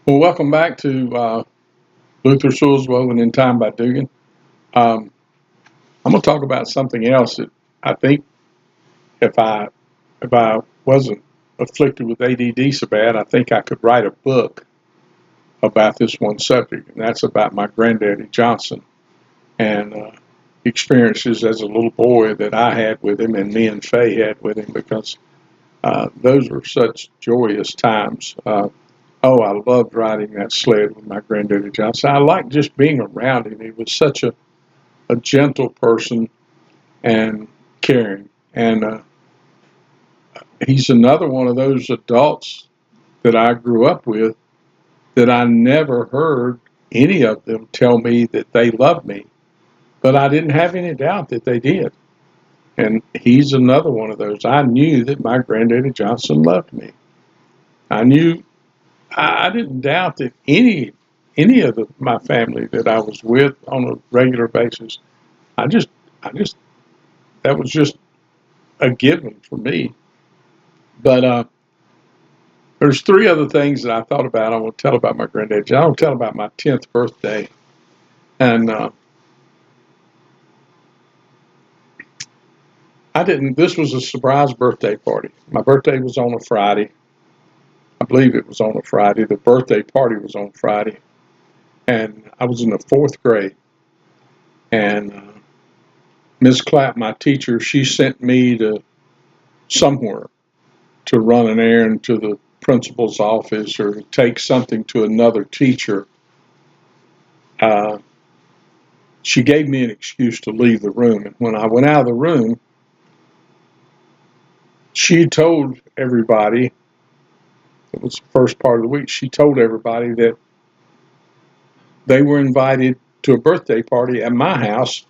Well, welcome back to Luther Sewell's Woven in Time by Dugan. Um, I'm going to talk about something else that I think if I if I wasn't afflicted with ADD so bad, I think I could write a book about this one subject, and that's about my granddaddy Johnson and experiences as a little boy that I had with him and me and Faye had with him because those were such joyous times. Oh, I loved riding that sled with my granddaddy Johnson. I liked just being around him. He was such a gentle person and caring. And he's another one of those adults that I grew up with that I never heard any of them tell me that they loved me, but I didn't have any doubt that they did. And he's another one of those. I knew that my granddaddy Johnson loved me. I knew I didn't doubt that any of my family that I was with on a regular basis. I just I just that was just a given for me. But there's three other things that I thought about. I want to tell about my granddad. I want to tell about my 10th birthday, and I didn't. This was a surprise birthday party. My birthday was on a Friday. I believe it was on a Friday. The birthday party was on Friday, and I was in the fourth grade. And Miss Clapp, my teacher, she sent me to somewhere to run an errand to the principal's office or to take something to another teacher. Uh, she gave me an excuse to leave the room. And when I went out of the room, she told everybody, it was the first part of the week, she told everybody that they were invited to a birthday party at my house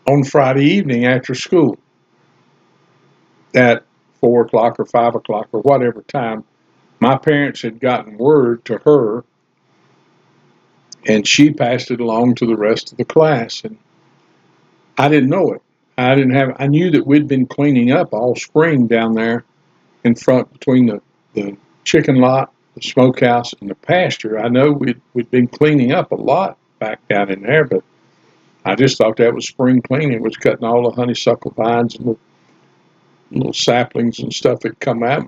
on Friday evening after school at 4 o'clock or 5 o'clock or whatever time. My parents had gotten word to her, and she passed it along to the rest of the class. And I didn't know it. I knew that we'd been cleaning up all spring down there in front between the chicken lot, the smokehouse, and the pasture. I know we'd been cleaning up a lot back down in there, but I just thought that was spring cleaning. It was cutting all the honeysuckle vines and the little saplings and stuff that come out.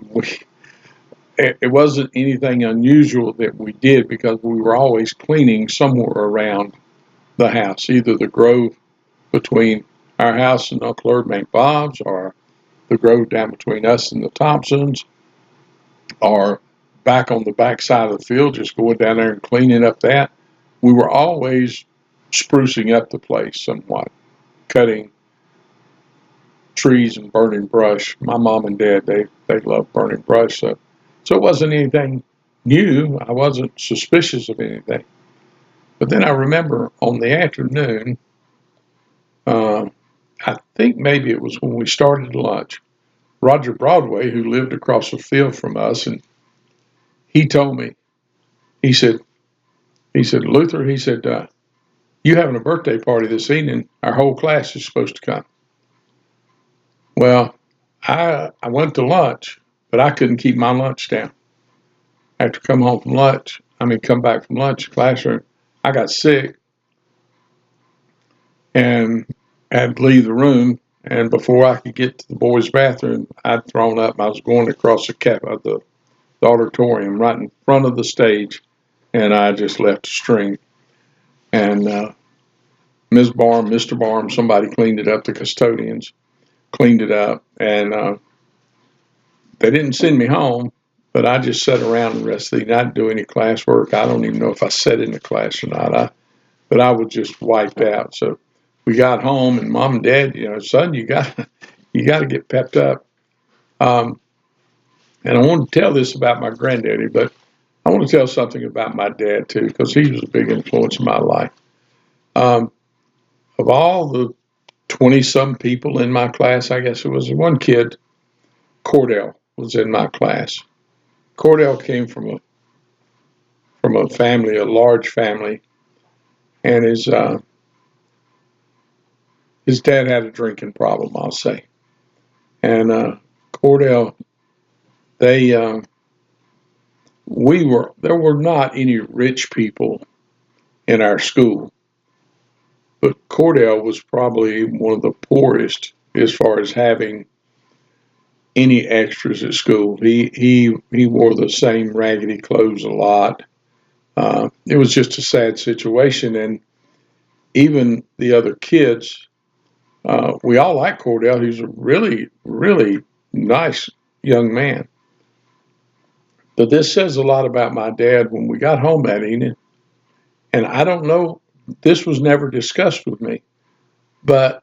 It wasn't anything unusual that we did because we were always cleaning somewhere around the house, either the grove between our house and Uncle Erdmank Bob's, or the grove down between us and the Thompsons, or back on the back side of the field, just going down there and cleaning up that. We were always sprucing up the place somewhat, cutting trees and burning brush. My mom and dad, they loved burning brush, so it wasn't anything new. I wasn't suspicious of anything. But then I remember on the afternoon, uh, I think maybe it was when we started lunch, Roger Broadway, who lived across the field from us, and he told me, he said, Luther, he said, you having a birthday party this evening? Our whole class is supposed to come. Well, I went to lunch, but I couldn't keep my lunch down. After come back from lunch, classroom, I got sick and had to leave the room. And before I could get to the boys' bathroom, I'd thrown up. I was going across the auditorium right in front of the stage, and I just left a string. And Ms. Barm, Mr. Barm, somebody cleaned it up. The custodians cleaned it up, and they didn't send me home. But I just sat around the rest of the evening. I didn't do any classwork. I don't even know if I sat in the class or not. But I was just wiped out. So we got home, and mom and dad, son, you got to get pepped up. Um, and I want to tell this about my granddaddy, but I want to tell something about my dad too, because he was a big influence in my life. Um, of all the 20 some people in my class, I guess it was one kid, Cordell, was in my class. Cordell came from a family, a large family, and his dad had a drinking problem, I'll say. And Cordell, they there were not any rich people in our school, but Cordell was probably one of the poorest as far as having any extras at school. He wore the same raggedy clothes a lot. It was just a sad situation, and even the other kids, we all liked Cordell. He was a really, really nice young man. But this says a lot about my dad when we got home that evening. And I don't know, this was never discussed with me. But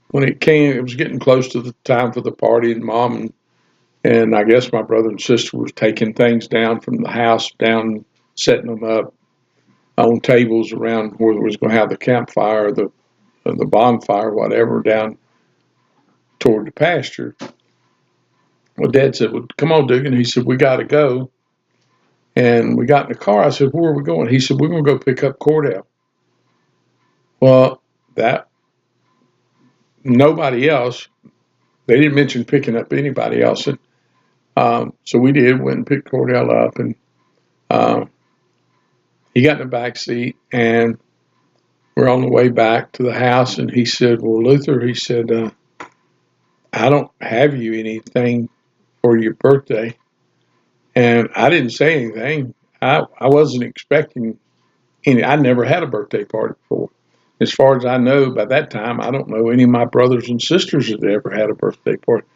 when it was getting close to the time for the party, and Mom and I guess my brother and sister was taking things down from the house, down, setting them up on tables around where we was going to have the campfire, the bonfire, whatever, down toward the pasture. Well, Dad said, "Well, come on, Dugan." He said, "We got to go." And we got in the car. I said, "Where are we going?" He said, "We're going to go pick up Cordell." Well, that nobody else. They didn't mention picking up anybody else. And so we did. Went and picked Cordell up, and um, he got in the back seat, and we're on the way back to the house. And he said, "Well, Luther," he said, "I don't have you anything for your birthday." And I didn't say anything. I wasn't expecting any. I never had a birthday party before. As far as I know, by that time, I don't know any of my brothers and sisters that ever had a birthday party.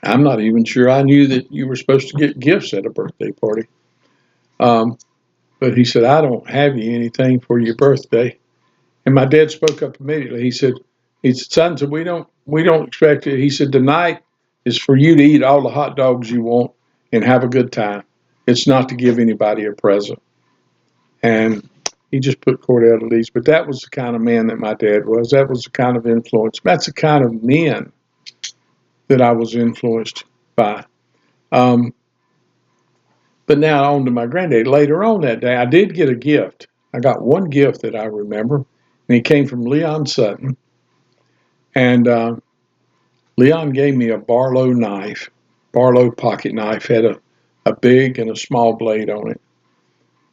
I'm not even sure I knew that you were supposed to get gifts at a birthday party. Um, but he said, "I don't have you anything for your birthday." And my dad spoke up immediately. He said, "Son, so we don't expect it." He said, "Tonight is for you to eat all the hot dogs you want and have a good time. It's not to give anybody a present." And he just put Cordell at ease. But that was the kind of man that my dad was. That was the kind of influence. That's the kind of men that I was influenced by. Um, but now on to my granddad. Later on that day, I did get a gift. I got one gift that I remember, and it came from Leon Sutton. And Leon gave me a Barlow knife. Barlow pocket knife had a big and a small blade on it.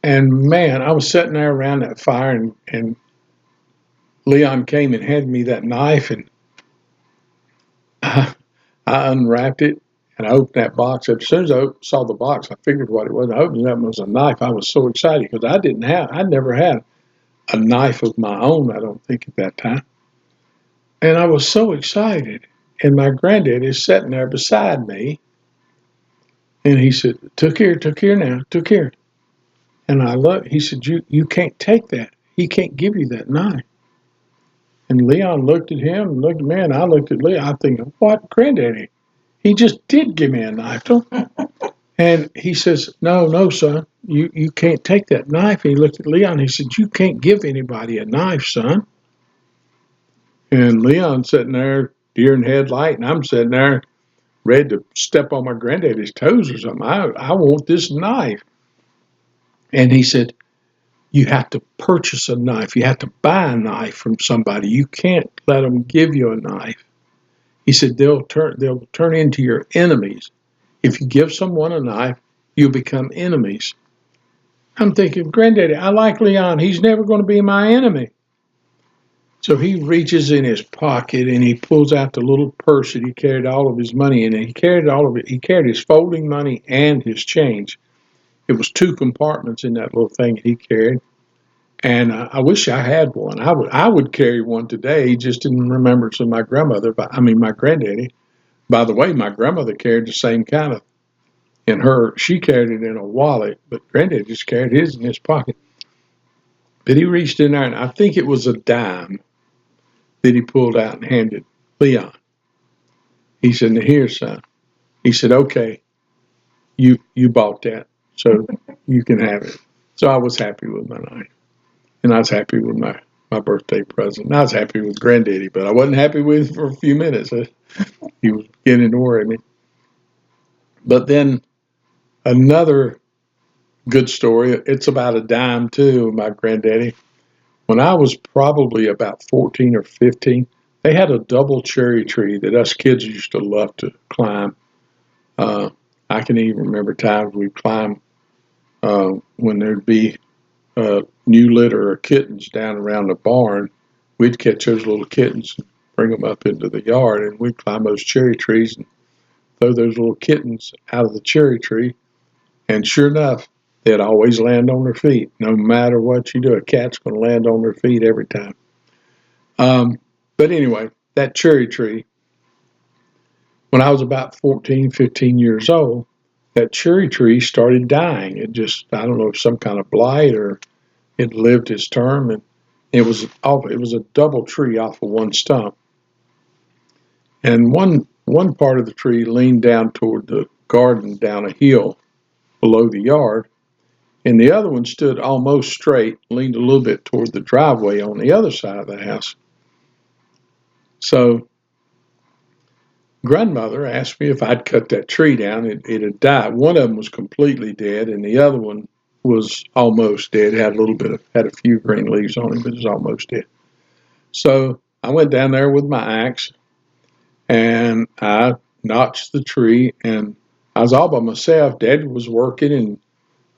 And man, I was sitting there around that fire, and Leon came and handed me that knife, and I, I unwrapped it and I opened that box up. As soon as I saw the box, I figured what it was. I opened it up and it was a knife. I was so excited because I'd never had a knife of my own, I don't think, at that time. And I was so excited. And my granddad is sitting there beside me. And he said, took here now, took here. And he said, you can't take that. He can't give you that knife. And Leon looked at him and looked at me, and I looked at Leon. I'm thinking, what, granddaddy? He just did give me a knife. And he says, no, no, son, you can't take that knife. And he looked at Leon. He said, you can't give anybody a knife, son. And Leon's sitting there, deer in headlight, and I'm sitting there ready to step on my granddaddy's toes or something. I want this knife. And he said, you have to purchase a knife. You have to buy a knife from somebody. You can't let them give you a knife. He said, they'll turn into your enemies. If you give someone a knife, you'll become enemies. I'm thinking, granddaddy, I like Leon. He's never going to be my enemy. So he reaches in his pocket and he pulls out the little purse that he carried all of his money in. And he carried all of it. He carried his folding money and his change. It was two compartments in that little thing that he carried. And I wish I had one. I would carry one today. Just in remembrance of my grandmother. My granddaddy. By the way, my grandmother carried the same kind of. She carried it in a wallet, but Granddad just carried his in his pocket. But he reached in there, and I think it was a dime that he pulled out and handed Leon. He said, "Now here, son." He said, "Okay, you bought that, so you can have it." So I was happy with my knife, and I was happy with my birthday present. And I was happy with Granddaddy, but I wasn't happy with him for a few minutes. He was beginning to worry me. But then another good story. It's about a dime too, my granddaddy. When I was probably about 14 or 15, they had a double cherry tree that us kids used to love to climb. Uh, I can even remember times we climbed when there'd be a new litter of kittens down around the barn, we'd catch those little kittens and bring them up into the yard, and we'd climb those cherry trees and throw those little kittens out of the cherry tree. And sure enough, they'd always land on their feet. No matter what you do, a cat's going to land on their feet every time. But anyway, that cherry tree, when I was about 14, 15 years old, that cherry tree started dying. It just, I don't know, some kind of blight or it lived its term. And it was a double tree off of one stump. And one part of the tree leaned down toward the garden down a hill below the yard. And the other one stood almost straight, leaned a little bit toward the driveway on the other side of the house. So grandmother asked me if I'd cut that tree down. It had died. One of them was completely dead, and the other one was almost dead. It had a few green leaves on it, but it was almost dead. So I went down there with my axe, and I notched the tree, and I was all by myself. Daddy was working,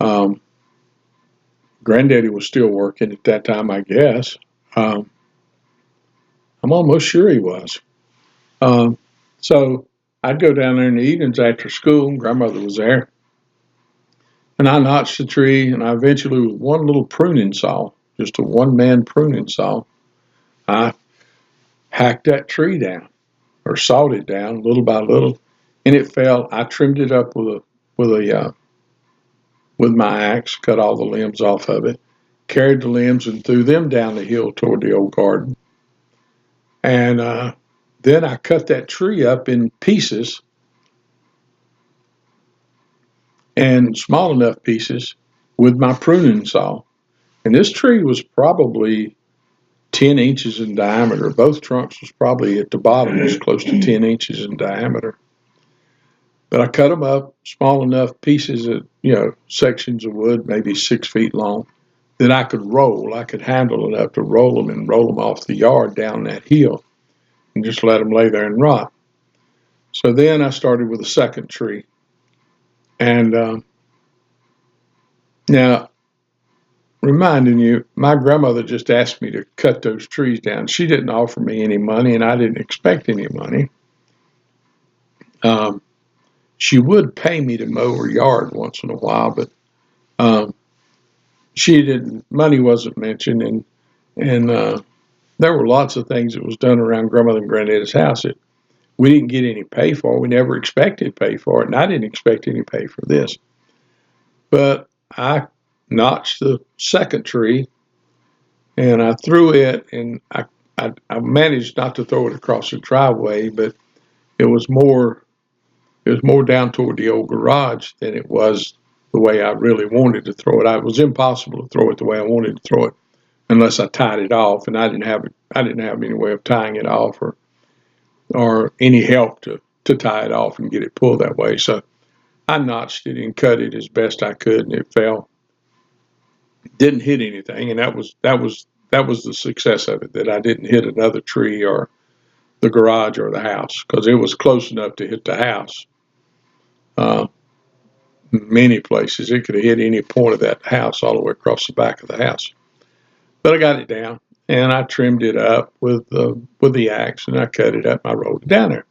and Granddaddy was still working at that time, I guess. Um, I'm almost sure he was. Um, so I'd go down there in the evenings after school, and grandmother was there. And I notched the tree, and I eventually, with one little pruning saw, just a one-man pruning saw, I hacked that tree down, or sawed it down little by little, and it fell. I trimmed it up with my axe, cut all the limbs off of it, carried the limbs and threw them down the hill toward the old garden. And then I cut that tree up in pieces, and small enough pieces, with my pruning saw. And this tree was probably 10 inches in diameter. Both trunks was probably at the bottom was close to 10 inches in diameter. But I cut them up small enough pieces of, sections of wood, maybe 6 feet long, that I could roll. I could handle enough to roll them and roll them off the yard down that hill and just let them lay there and rot. So then I started with a second tree. And now, reminding you, my grandmother just asked me to cut those trees down. She didn't offer me any money, and I didn't expect any money. She would pay me to mow her yard once in a while, but she didn't. Money wasn't mentioned, and there were lots of things that was done around grandmother and granddaddy's house that we didn't get any pay for. We never expected pay for it, and I didn't expect any pay for this. But I notched the second tree, and I threw it, and I managed not to throw it across the driveway, but it was more down toward the old garage than it was the way I really wanted to throw it. It was impossible to throw it the way I wanted to throw it unless I tied it off, and I didn't have any way of tying it off or any help to tie it off and get it pulled that way. So I notched it and cut it as best I could, and it fell. Didn't hit anything, and that was the success of it, that I didn't hit another tree or the garage or the house, because it was close enough to hit the house. Many places it could have hit any point of that house all the way across the back of the house. But I got it down, and I trimmed it up with the axe, and I cut it up and I rolled it down there.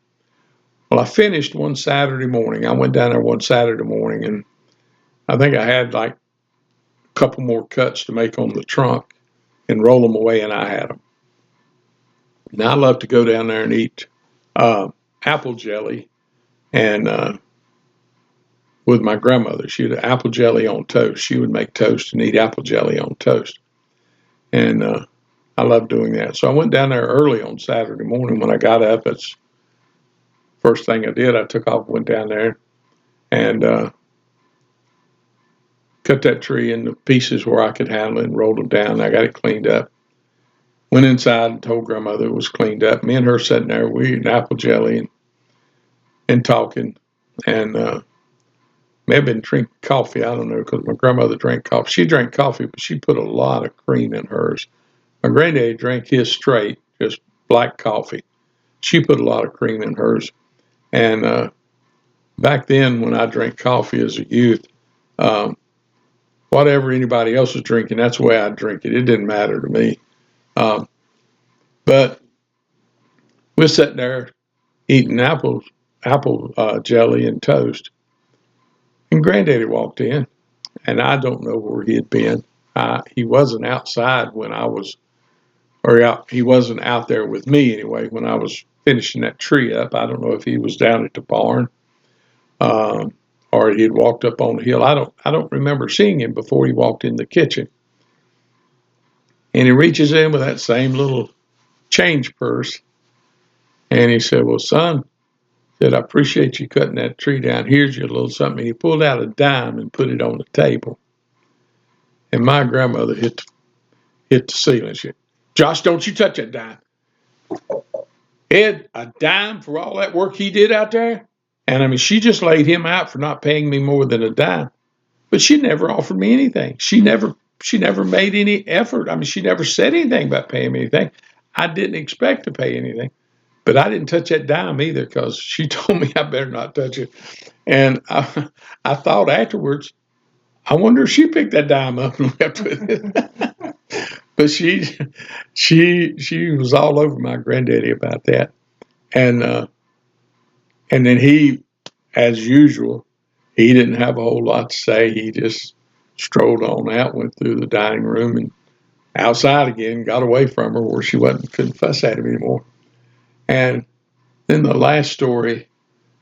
Well, I finished one Saturday morning. I went down there one Saturday morning, and I think I had like a couple more cuts to make on the trunk and roll them away, and I had them. Now, I love to go down there and eat apple jelly, and with my grandmother, she would apple jelly on toast. She would make toast and eat apple jelly on toast, and I love doing that. So I went down there early on Saturday morning. When I got up, that's the first thing I did. I took off, went down there, and cut that tree into pieces where I could handle it and rolled them down. I got it cleaned up. Went inside and told grandmother it was cleaned up. Me and her sitting there, we eating apple jelly and talking, and may have been drinking coffee. I don't know, because my grandmother drank coffee. She drank coffee, but she put a lot of cream in hers. My granddaddy drank his straight, just black coffee. She put a lot of cream in hers. And back then, when I drank coffee as a youth, whatever anybody else was drinking, that's the way I'd drink it. It didn't matter to me. But we're sitting there eating apple jelly and toast, and Granddaddy walked in, and I don't know where he had been. He wasn't outside when I was, he wasn't out there with me anyway when I was finishing that tree up. I don't know if he was down at the barn, or he had walked up on the hill. I don't remember seeing him before he walked in the kitchen. And he reaches in with that same little change purse, and he said, "Well, son," said, "I appreciate you cutting that tree down. Here's your little something." He pulled out a dime and put it on the table. And my grandmother hit the ceiling. She said, "Josh, don't you touch that dime. Ed, a dime for all that work he did out there?" And I mean, she just laid him out for not paying me more than a dime. But she never offered me anything. She never made any effort. I mean, she never said anything about paying me anything. I didn't expect to pay anything. But I didn't touch that dime either because she told me I better not touch it. And I thought afterwards, I wonder if she picked that dime up and left with it. But she was all over my granddaddy about that. And then he, as usual, he didn't have a whole lot to say. He just strolled on out, went through the dining room and outside again, got away from her where she couldn't fuss at him anymore. And then the last story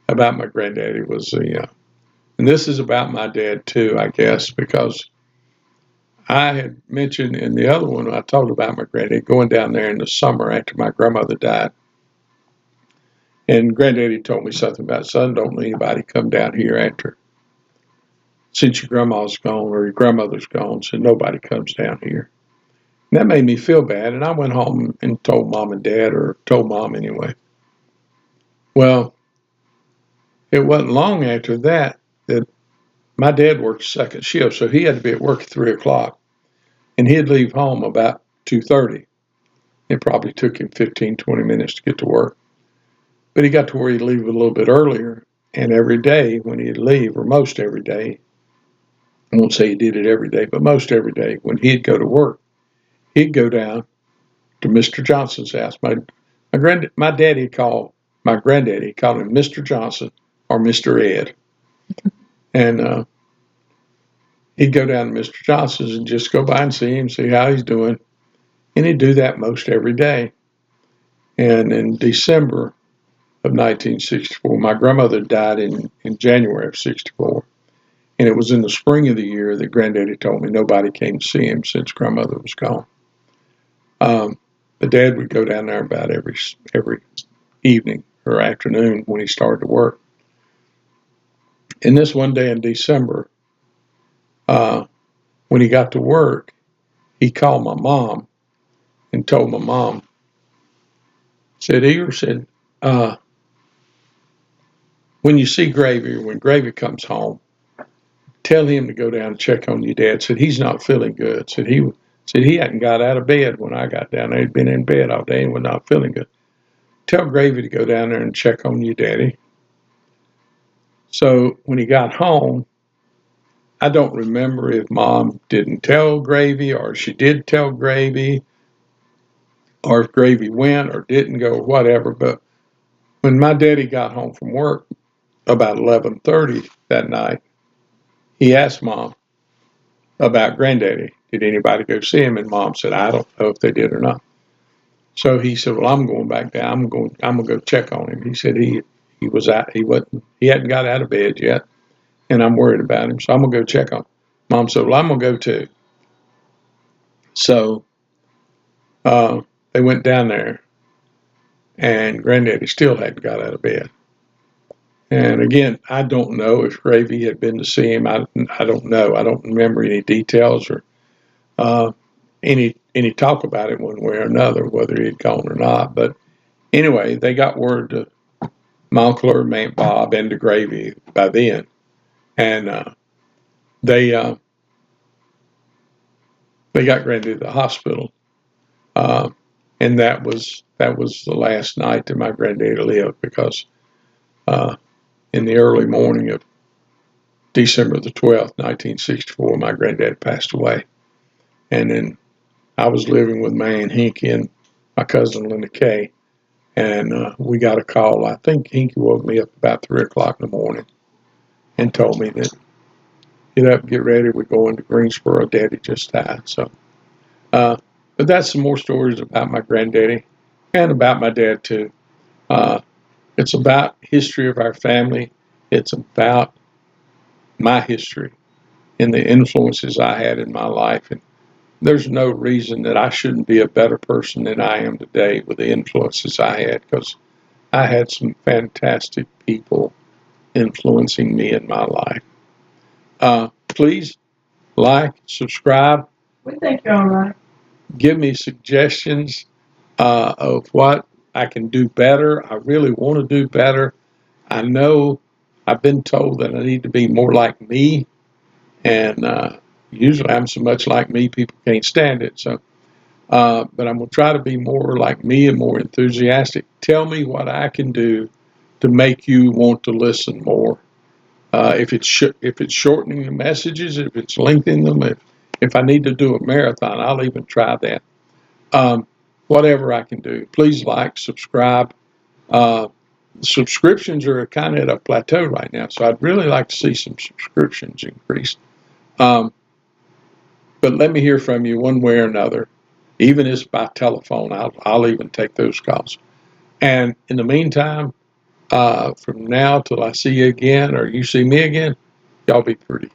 about my granddaddy was and this is about my dad too, I guess, because I had mentioned in the other one I talked about my granddaddy going down there in the summer after my grandmother died. And granddaddy told me something about, "Son, don't let anybody come down here since your grandma's gone or your grandmother's gone, so nobody comes down here." And that made me feel bad, and I went home and told mom and dad, or told mom anyway. Well, it wasn't long after that my dad worked second shift, so he had to be at work at 3 o'clock, and he'd leave home about 2:30. It probably took him 15, 20 minutes to get to work. But he got to where he'd leave a little bit earlier, and every day when he'd leave, or most every day, I won't say he did it every day, but most every day when he'd go to work, he'd go down to Mr. Johnson's house. My daddy called my granddaddy called him Mr. Johnson or Mr. Ed, and he'd go down to Mr. Johnson's and just go by and see him, see how he's doing, and he'd do that most every day. And in December of 1964, my grandmother died in January of '64. And it was in the spring of the year that Granddaddy told me nobody came to see him since grandmother was gone. But Dad would go down there about every evening or afternoon when he started to work. And this one day in December, when he got to work, he called my mom and told my mom, said, "Ear, said, when you see Gravy, or when Gravy comes home, tell him to go down and check on your dad." Said he's not feeling good. Said he hadn't got out of bed when I got down there. He'd been in bed all day and was not feeling good. "Tell Gravy to go down there and check on your daddy." So when he got home, I don't remember if Mom didn't tell Gravy or she did tell Gravy, or if Gravy went or didn't go, or whatever. But when my daddy got home from work about 11:30 that night, he asked Mom about Granddaddy. Did anybody go see him? And Mom said, "I don't know if they did or not." So he said, "Well, I'm going back down. I'm gonna go check on him." He said he hadn't got out of bed yet, and I'm worried about him, so I'm gonna go check on him. Mom said, "Well, I'm gonna go too." So uh, they went down there, and Granddaddy still hadn't got out of bed. And again, I don't know if Gravy had been to see him. I don't know. I don't remember any details or uh, any talk about it one way or another, whether he had gone or not. But anyway, they got word to my uncle or my Aunt Bob and to Gravy by then, and they uh, they got Granddaddy to the hospital, uh, and that was the last night that my granddaddy lived, because in the early morning of December the 12th, 1964, my granddad passed away. And then I was living with my Aunt Hinky and my cousin Linda Kay. And we got a call. I think Hinky woke me up about 3 o'clock in the morning and told me that, get up, get ready, we're going to Greensboro. Daddy just died. So, but that's some more stories about my granddaddy and about my dad, too. Uh, it's about history of our family. It's about my history and the influences I had in my life. And there's no reason that I shouldn't be a better person than I am today with the influences I had, because I had some fantastic people influencing me in my life. Please like, subscribe. We think you're all right. Give me suggestions of what I can do better. I really want to do better. I know I've been told that I need to be more like me, and usually I'm so much like me, people can't stand it. So, but I'm going to try to be more like me and more enthusiastic. Tell me what I can do to make you want to listen more. If it's shortening the messages, if it's lengthening them, if I need to do a marathon, I'll even try that. Whatever I can do. Please like, subscribe. Uh, Subscriptions are kind of at a plateau right now, so I'd really like to see some subscriptions increased. Um, but let me hear from you one way or another. Even if it's by telephone, I'll even take those calls. And in the meantime, from now till I see you again or you see me again, y'all be pretty.